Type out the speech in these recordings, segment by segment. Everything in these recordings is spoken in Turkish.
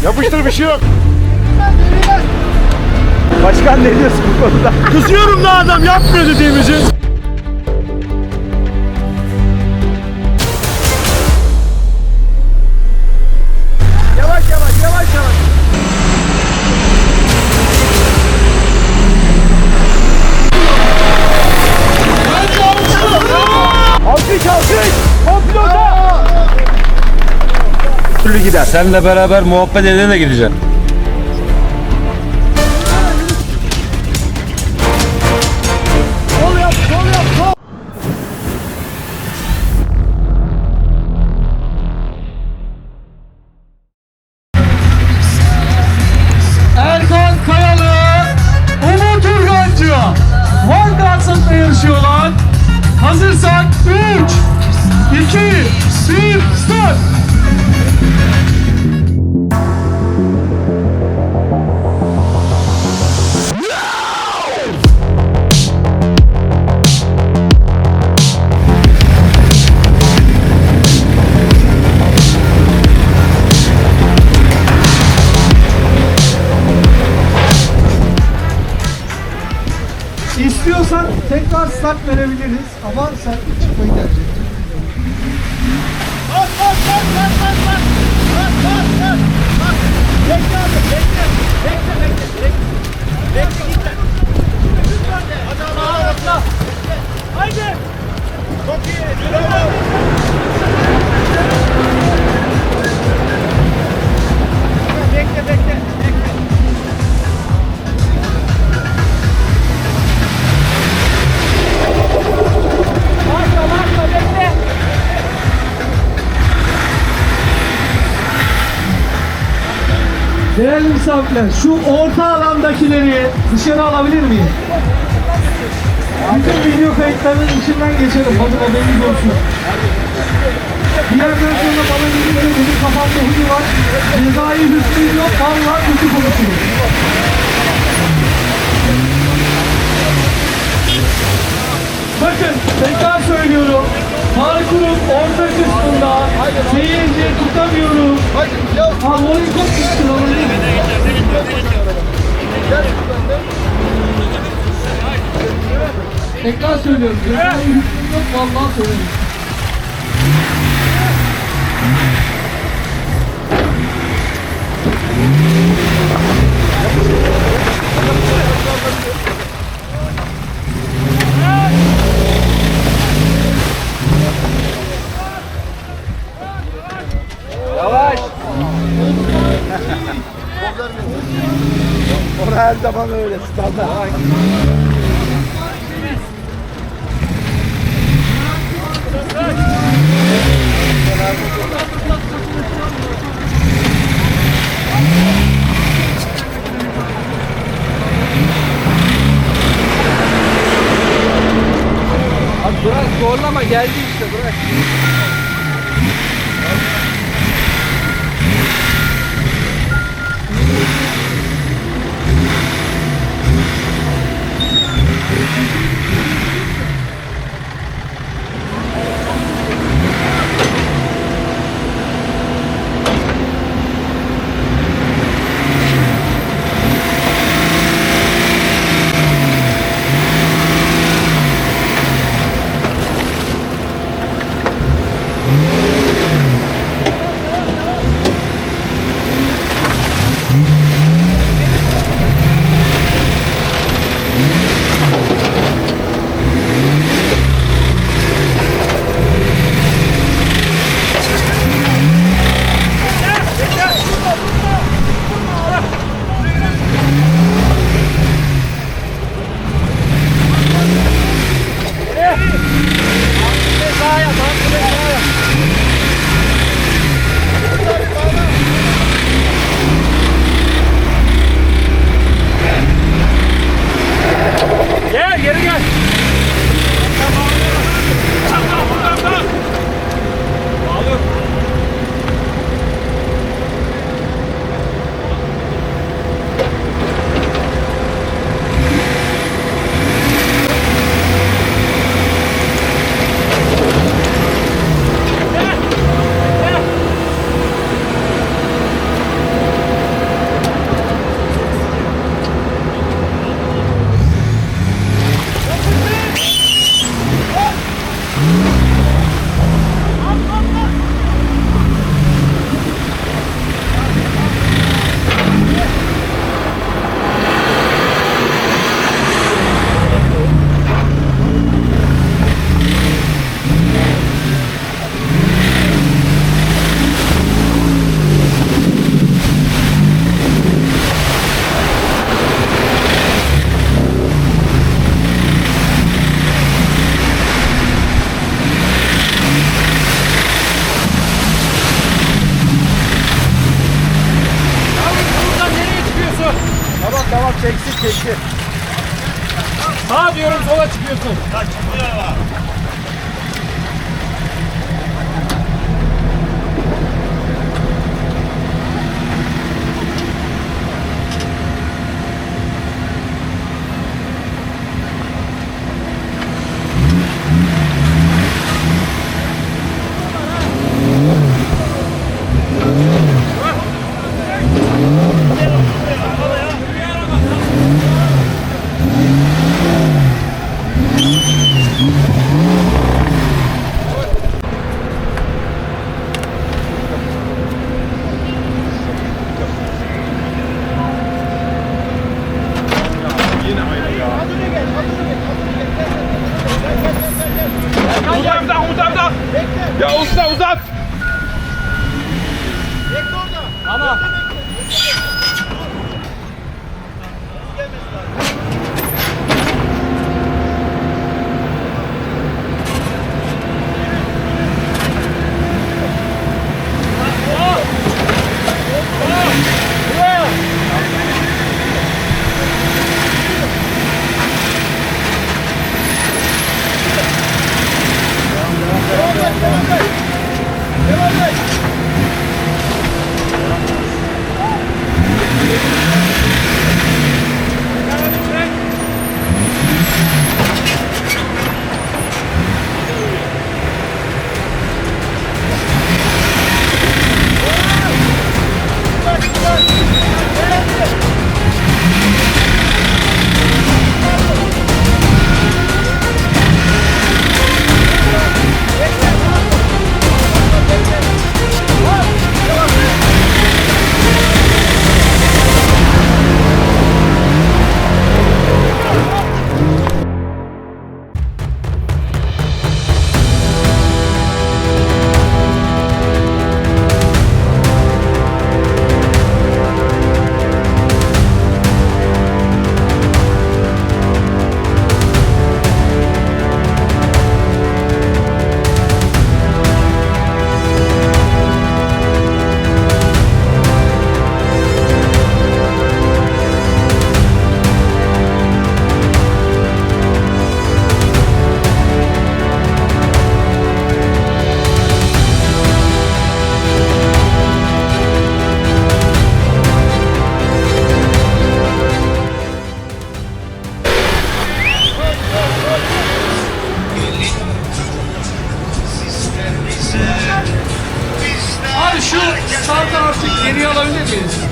Yapıştır, bir şey yok. Başkan ne diyorsun bu konuda? Kızıyorum da adam yapmıyor dediğimizi. Yavaş yavaş yavaş yavaş. Alkış alkış. Komploda. Türlü gider. Seninle beraber muhabbet ede de gideceğim. Sol yap, sol yap, sol. Erkan Kayalı, Umut Urgancı, Van Gansı'nda yarışıyorlar. Hazırsak 3, 2, 1, start! İstiyorsan tekrar start verebiliriz ama sen çıkmayı tercih et. Değerli misafirler, şu orta alandakileri dışarı alabilir miyim? Bütün video kayıtlarının içinden geçelim, bakın haberiniz olsun. Bir yerden sonra bana gelince benim kafamda huyu var. Cezai hüsnü yok, vallahi kötü konuşuyor. Bakın, tekrar söylüyorum. Parkurun orta kısmında seyirci tutamıyorum. Ha, orayı çok düştün orayı. Tekrar söylüyorum. Cezai hüsnü yok, vallahi söylüyorum. Yavaş. Ona her zaman öyle standart. Abi bırak, zorlama, geldi işte, bırak. Sağa diyorum sola çıkıyorsun. Uzat. Ya usta uzat. Tamam. Abi şu çanta artık geriye alabilir miyiz?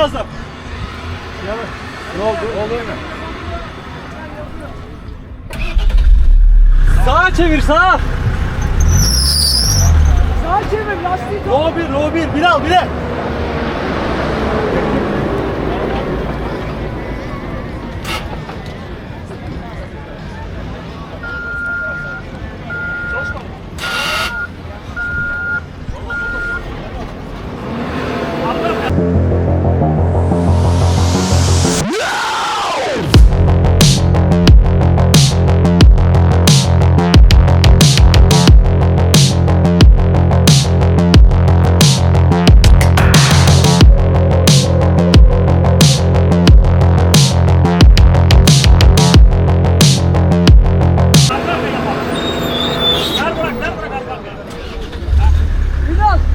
lazım. Ne oldu? Olur mu? Sağa çevir sağa. Sağa çevir lastiği. Row 1 Bilal. Bilal.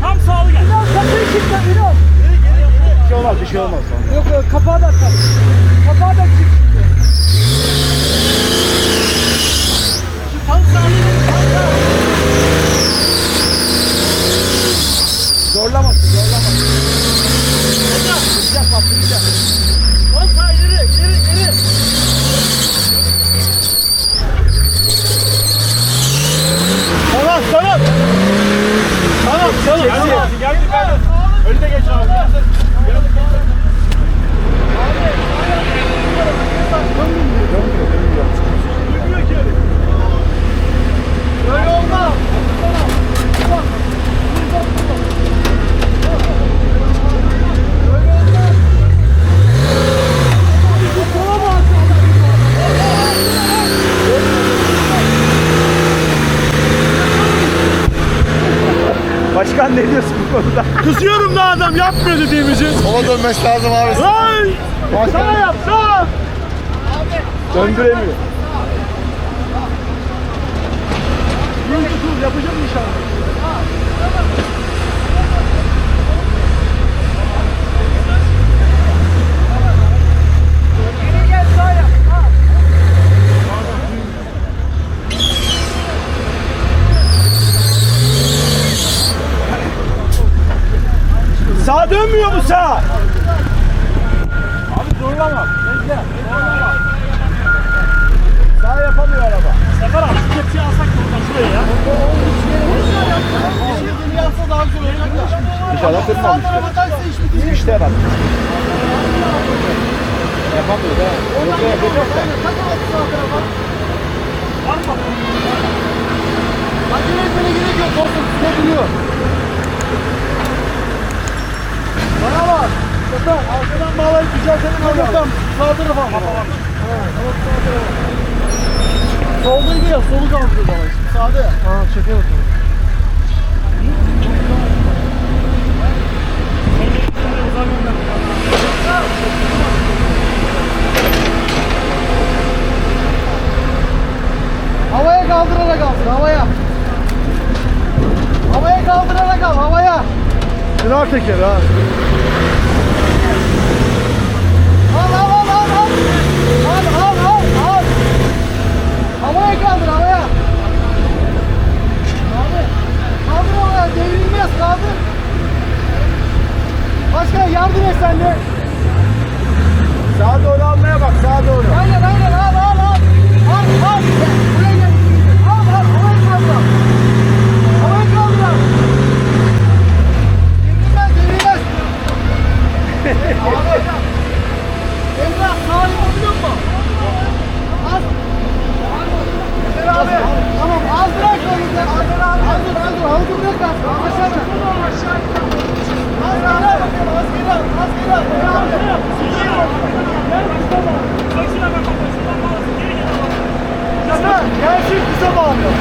Tam sağlı gel. Bilal kapıyı kilitle Bilal. Bir şey olmaz. Yok kapağı da kal. Kapağı da çık şimdi. Tam sağlı gel. Zorlamasın. Tam sağ ileri. Tamam. Geldi. Önüne geç abi. Öyle olmaz. Başkan ne diyorsun bu konuda? Kızıyorum da adam yapmıyor dediğimizi. Sola dönmesi lazım abi. Hay! Sağ yap sağ. Döndüremiyor. Yapacağım inşallah. Geri gel sağ yap. Sağa dönmüyor mu sağ? Abi zorlama. Bekle. Zorlama. Sağ yapamıyor araba. Sefer abi şu kepçeyi alsak da oradan şuraya ya. Yapsa daha güzel olacak da. İnşallah kırmamıştır. İşte bak. Yapamıyor da. Yoksa yapacak da. Acele etmene gerek yok. Korkun size biliyor. Bana bak. Sefer arkadan bağlayıp düzeltelim. Hocam sağ tarafa. Soldaydı ya. Solu kaldırdı bana. Şimdi sağda ya. Aa şaka yapıyorum. Havaya kaldırarak alsın, havaya. Havaya kaldırarak al, havaya. Sınav tekeri ha. Al. Al. Havaya kaldır, havaya. Kaldır havaya, devrilmez, kaldır. Başkan yardım et sen de. Sağa doğru almaya bak, sağa doğru. Aynen, al. Al. Buraya gel. Al, havaya kaldır. Havaya kaldır al. Devrilmez. Abi. Emrah sağa yapabiliyor musun? Az. Abi. Tamam az bırak onu sen. Az dur. Havucu bırak az. Aşağı bırak. Az geri al. Sana gelsin kısa bağlıyor.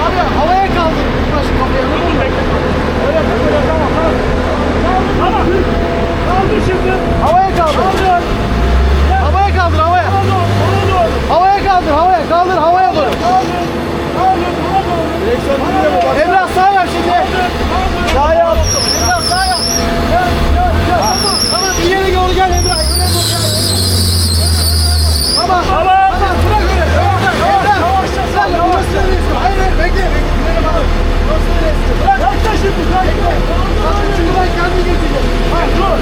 Abi havaya kaldır. Başı kafaya. Öyle tamam. Kaldır şimdi. Havaya kaldır. Havaya kaldır havaya. Havaya kaldır havaya. Kaldır havaya doğru. Direksiyon dinliyor mu? Bak. Emrah sağ yap şimdi. Sağ yap. Emrah sağ yap. Gel. Tamam ileri doğru gel Emrah. Tamam. Bırak öyle. Emrah. Sen yavaşça. Yaklaşın şimdi. Çünkü ben kendi geçeceğim. Dur.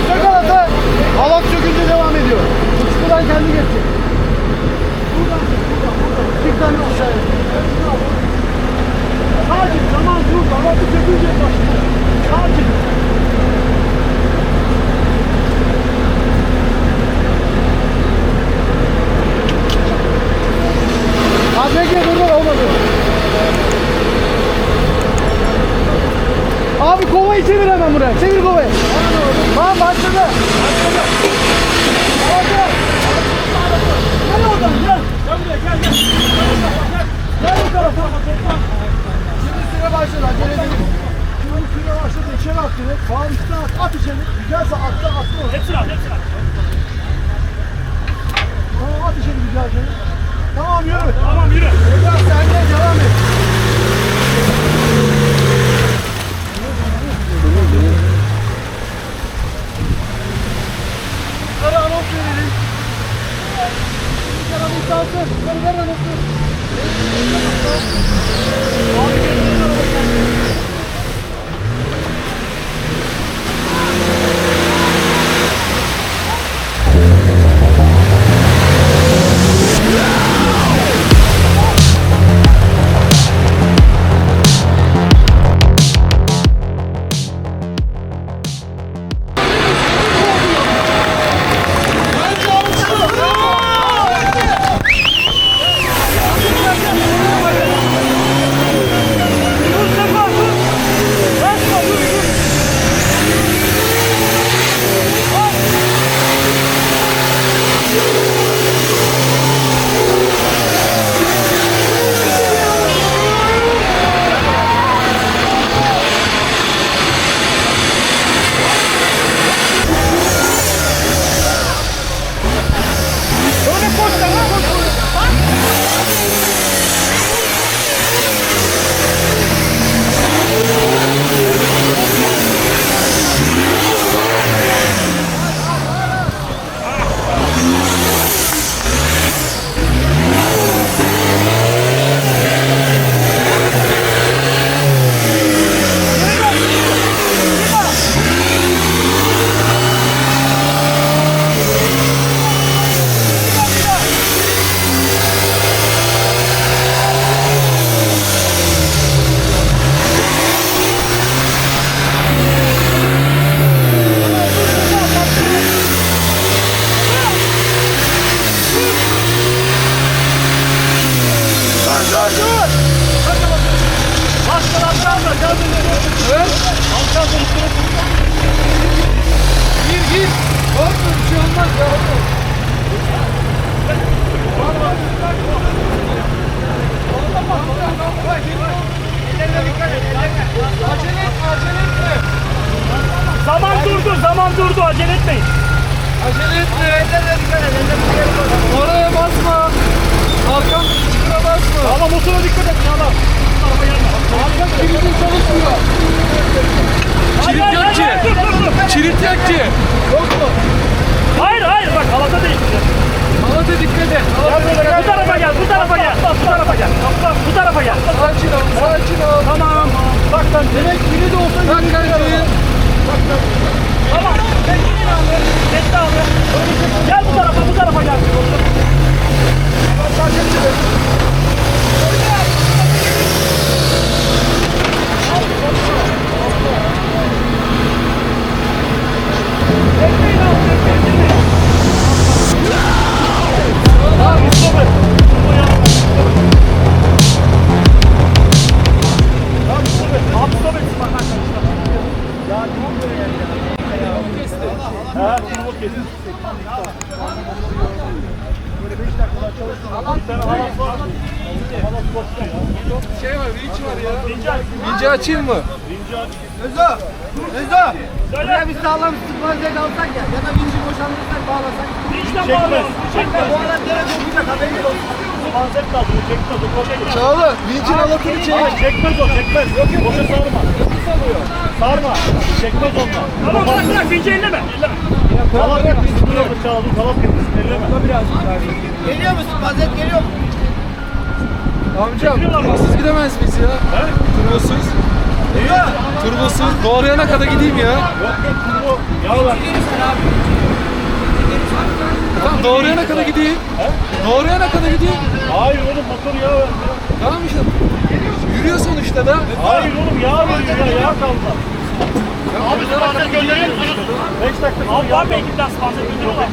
Çök halatı. Halat çökünce devam ediyor. Uçkudan kendi geçecek. Buradan. Bir tane aşağıya. Sakin, tamam dur. Halatı çökünce başlıyor. Sakin. ABG burada olmadı. Abi kovayı çevir hemen buraya. Çevir kovayı. Tamam başladı. Gel oradan gel. Gel buraya gel. Gel bu tarafa. Şimdi süre başladı. Acele edelim. Şimdi süre başladı. İçeri at direkt. Sağ üstte at içeri. Güzelse atla. Hepsini at. Tamam at içeri güzelce. Tamam yürü. Tamam yürü. Eda sen de devam et. Yukarı anons verelim. Yukarı anons alsın. Yukarı ver anonsu. Gir. Korkma bir şey olmaz ya. Acele etme. Zaman durdu. Acele etmeyin. Acele etme. Oraya basma. Arkandaki çukura basma. Ama motora dikkat et. Sağlam. Arka kilidin çalışmıyor. Kilit yok ki. Kilit yok ki. Yok mu? Hayır. Bak halata değiştireceğiz. Halata dikkat et. Bu tarafa gel. Bu tarafa gel. Sakin ol. Tamam. Bak sen. Demek kilit olsa yürü. Tamam. Bekle abi. Gel bu tarafa gel. Bekleyin abi. Abi stop et. Abi stop etsin bak arkadaşlar. Ya tamam böyle yani. Turbo kesin. Böyle 5 dakika çalışsın. Bir tane halat var. Halat boşta ya. Şey var, vinç var ya. Vinci açayım mı? Özo! Buraya bir sağlam sıkmazlık alsak ya da vinci boşaltırsak bağlasak. Vinçten bağlayalım. Bu arada direkt okuyacak haberiniz olsun. Konsept kaldı. Çekmez o. Çekmez. Çağla, vincin alatını çek. Çekmez o. Çekmez. Boşa sarma. Sarma. Çekmez onunla. Tamam bırak. Vinci elleme. Kalat getirsin. Kalat getirsin. Elleme. Geliyor musun? Vaziyet geliyor mu? Amcam turbosuz gidemez miyiz ya? Turbosuz. Turbosuz. Doğrayana kadar gideyim ya. Yok turbo yağ ver. Tamam doğrayana kadar gideyim. Doğrayana kadar gideyim. Hayır oğlum motor yağ ver. Tamam işte. Yürüyor sonuçta da. Hayır oğlum yağ veriyor ya yağ kaldı. Abi sponsor gönderiyor musunuz? 5 dakika sonra yağ kaldı. Abi ekinden sponsor gönderiyorlar.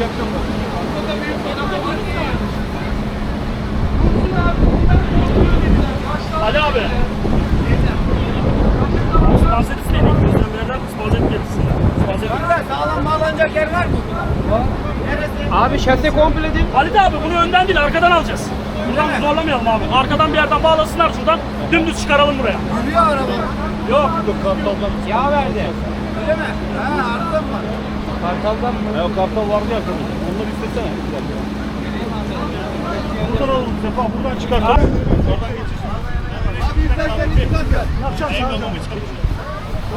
Ali abi. Sponsor isteyin. Gözlemlerden sponsor gelirsin. Sağlam bağlanacak yer var mı? Abi şase komple değil. Ali de abi bunu önden değil arkadan alacağız. Buradan zorlamayalım abi. Arkadan bir yerden bağlasınlar şuradan. Dümdüz çıkaralım buraya. Yürüyor araba. Yok. Yağ verdi. Öyle mi? Ha arıza mı var? Kartaldan mı? Ya kartal vardı ya tabii. Onları istesene. Buradan alalım Sefa. Buradan çıkartalım. Oradan geçirsin. Abi istersen dikkat ver. Yapacağım sana.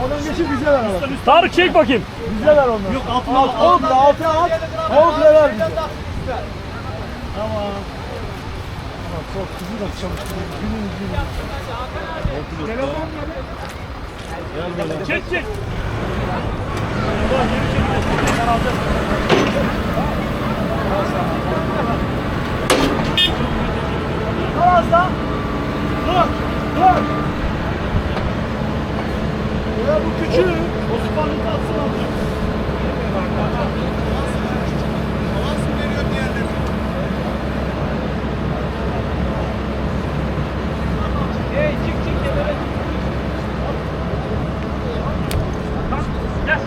Oradan geçip bize ver araba. Tarık çek bakayım. Bize ver onları. Yok altına al. Altına at. Komple ver bize. Tamam. Çok hızlı da çalıştırıyor. Günün Çek çek. Ulan geri çek. Ben alacağım. Tamam lan. Dur. Dur. Ya bu küçük. Osmanlı atsın alacağım. Gel.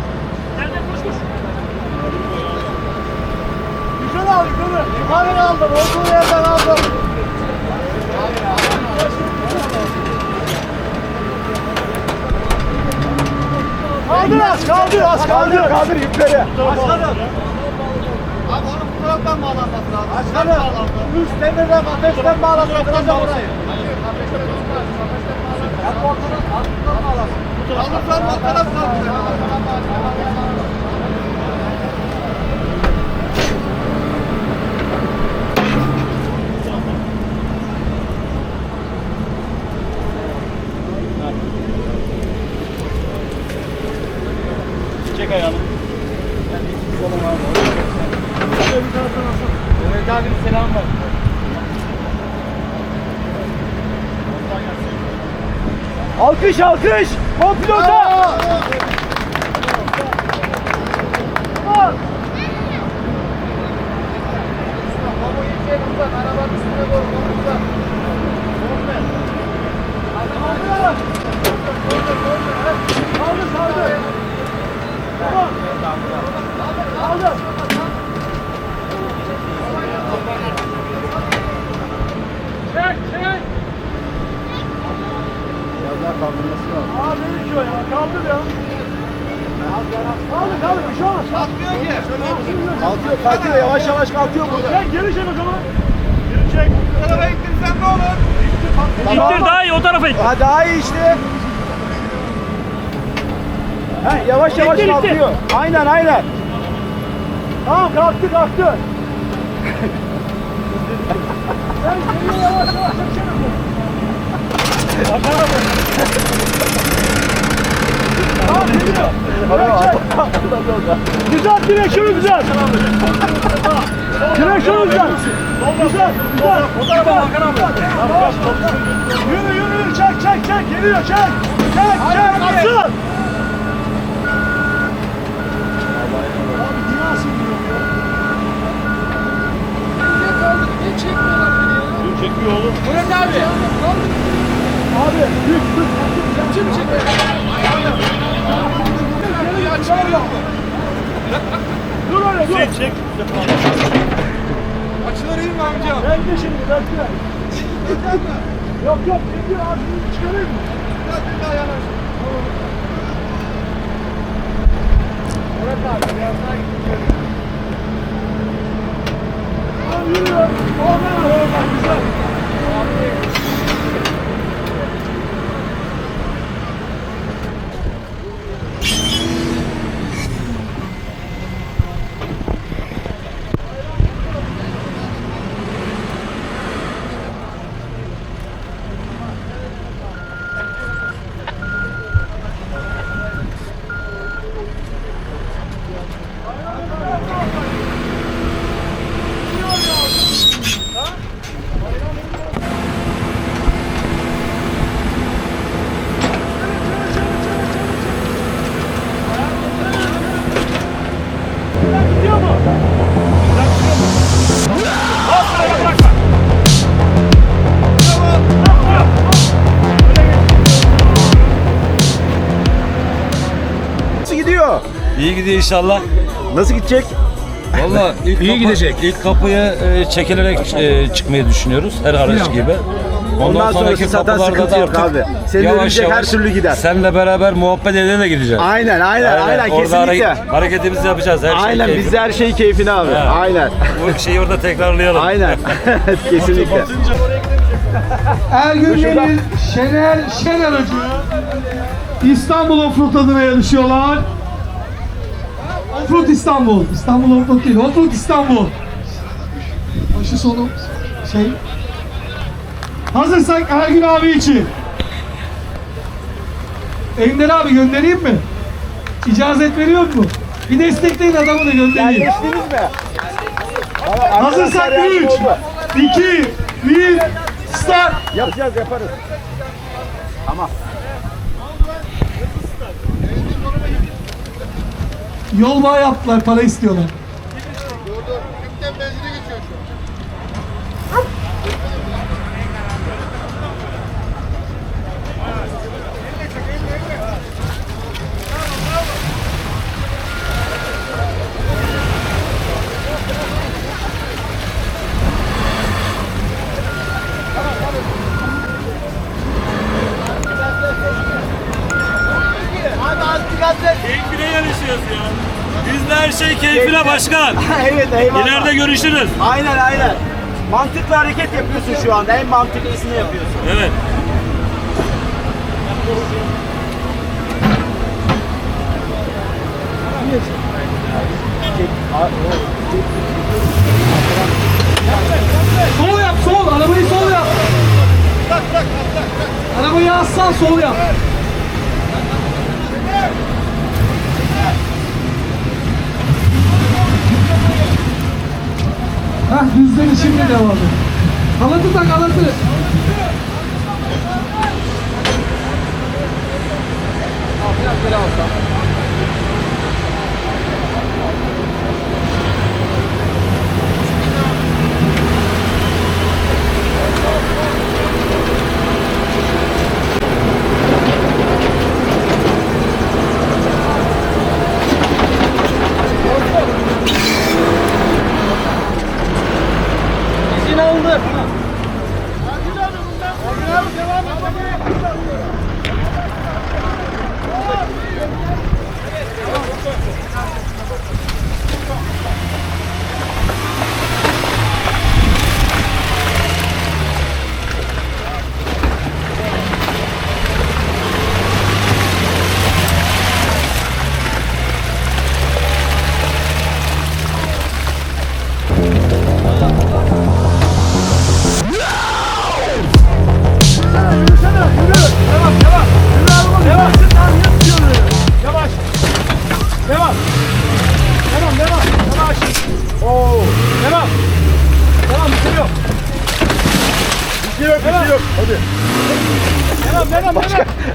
Gel gel koş koş. Yukarı al yukarı. Yukarı aldım. Olduğu yerden aldım. Kaldır az kaldır az kaldır. Kaldır yükleri. Başladım. Abi onu bu taraftan bağlanması lazım. Başladım. Üst demirden ateşten bağlasın. Kıracağım orayı. Hep ortadan altından bağlasın. Alırsan ortadan bağlasın. Çek ayağını. Mehmet abi selam var. Alkış alkış. Kompilota. Tamam. Arabanın üstüne doğru konuşsa. Kaldır kaldır. Tamam. Kaldır. Çek çek. Abi ne diyor ya? Kaldır ya. Kaldır kaldır bir şey olmaz. Kalkmıyor ki. Kalkıyor kalkıyor yavaş yavaş kalkıyor burada. Çek geri çek o zaman. Geri çek. Bu tarafa ittirsen ne olur? İttir daha iyi o tarafa ittir. Ha daha iyi işte. Ha yavaş yavaş İttir, ittir. kalkıyor. Aynen aynen. Tamam kalktı kalktı. Sen geriye yavaş yavaş çeksene. Tamam geliyor. Güzel direksiyonu güzel. Direksiyonu güzel. Güzel güzel. O tarafa Hakan abi. Yürü yürü çek çek çek geliyor çek. Çek çek nasıl? Abi niye asılmıyor ya? Niye çekmiyorlar beni ya? Çekiyor oğlum. Murat abi. Abi yük yük. Kim çekiyor? Dur öyle dur. Çek çek. Açılar iyi mi amcam? Bekle şimdi bekle. Yok yok bekle abi şunu çıkarayım mı? Murat abi biraz daha gidiyor. Abi yürü. Oradan güzel. İyi gidiyor inşallah. Nasıl gidecek? Valla iyi gidecek. İlk kapıya çekilerek çıkmayı düşünüyoruz her araç gibi. Ondan sonraki zaten sıkıntı yok abi. Senin önündeki her türlü gider. Seninle beraber muhabbet ede de gideceğiz. Aynen Orada kesinlikle. hareketimizi yapacağız. Her Aynen şey biz de her şeyi keyfine abi. Ha. Aynen. Bu şeyi orada tekrarlayalım. Aynen. Kesinlikle. Ergün Demir, Şener Aracı İstanbul Offroad adına yarışıyorlar. Offroad İstanbul. İstanbul Offroad değil. Offroad İstanbul. Başı sonu şey. Hazırsak Ergün abi için. Ender abi göndereyim mi? İcazet veriyor mu? Bir destekleyin adamı da göndereyim. Geçtiniz mi? Hazırsak 3, 2, 1, start. Yapacağız yaparız. Yol bağı yaptılar, para istiyorlar. Keyfine yarışıyoruz ya. Bizde her şey keyfine başkan. Evet eyvallah. İleride görüşürüz. Aynen. Mantıklı hareket yapıyorsun şu anda. En mantıklısını yapıyorsun. Evet. Sol yap, sol. Arabayı sol yap. Arabayı aslan sol yap. Hah, düzleri şimdi devam et. Halatı tak, halatı.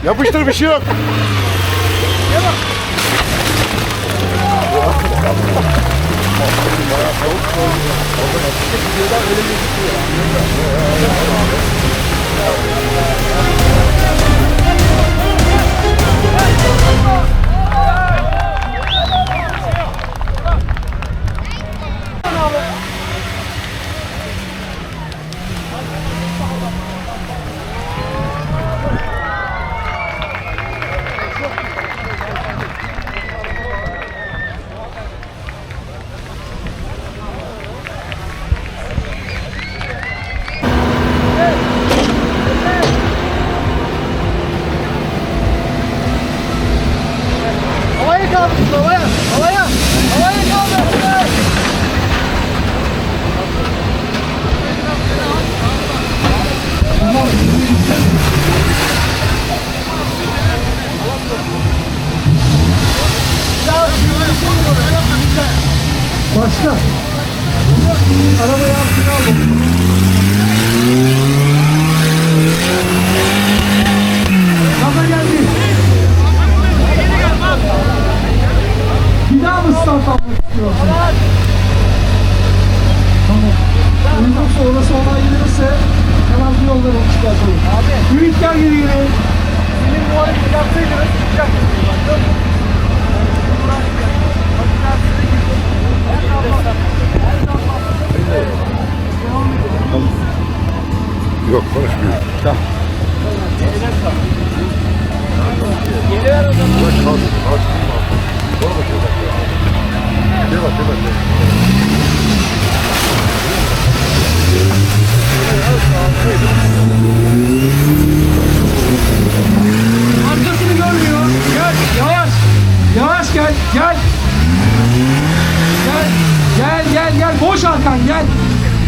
Yapıştır bir şey yok. Başla. Arabayı altına alın. Gaza geldi. Bir daha mı start almak istiyorsun? Tamam. Uygunsa orası olay gelirse hemen bir yolları çıkartalım. Abi. Ümit gel geri geri. Senin bu arayı yapsaydınız çıkacaktınız.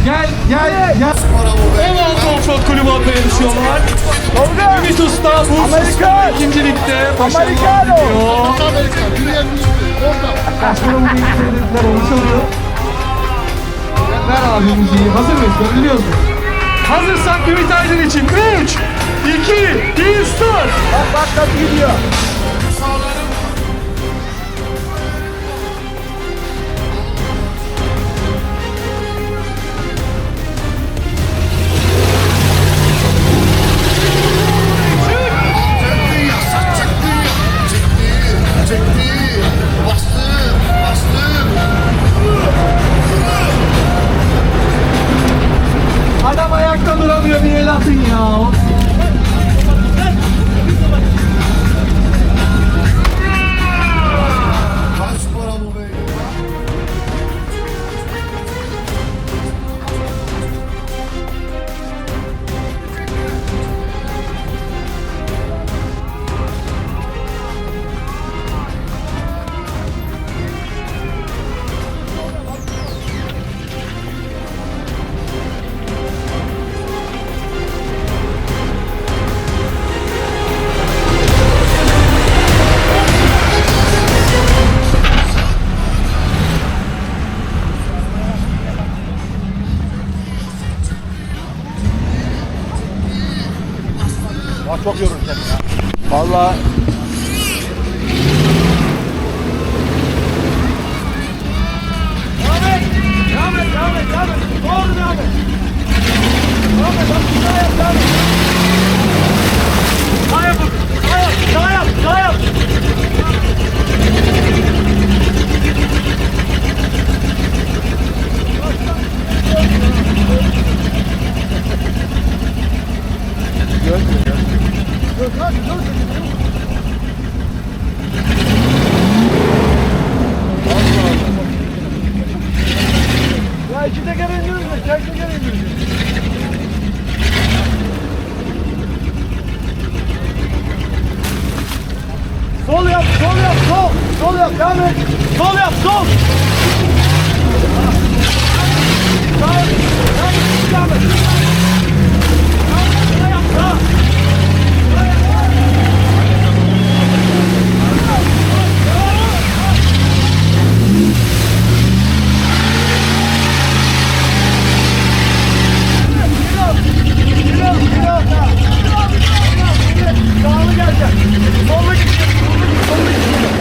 Gel. En alt offroad kulübü adına yarışıyorlar. Ümit Usta Bursa ikinci ligde başarılar diliyor. Kaçmana bu bilgi söylediler, onu çalıyor. Ver abi müziği. Hazır mıyız? Gönderiyoruz mu? Hazırsak Ümit Aydın için 3, 2, 1, start. Bak nasıl gidiyor. Adam ayakta duramıyor, bir el atın ya. Bak çok yorulacak ya. Vallahi ya iki teker indiriyoruz da tek teker indiriyoruz. Sol yap, sol yap, sol. Sol yap, devam et. Sol yap, sol. Sağ yap, devam et. Sağ yap, sağ. Sağlı gelecek. Sollu gidecek. Sollu gidecek.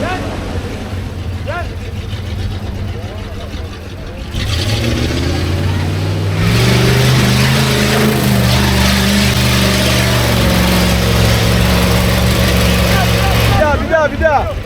Gel. Gel. Bir daha.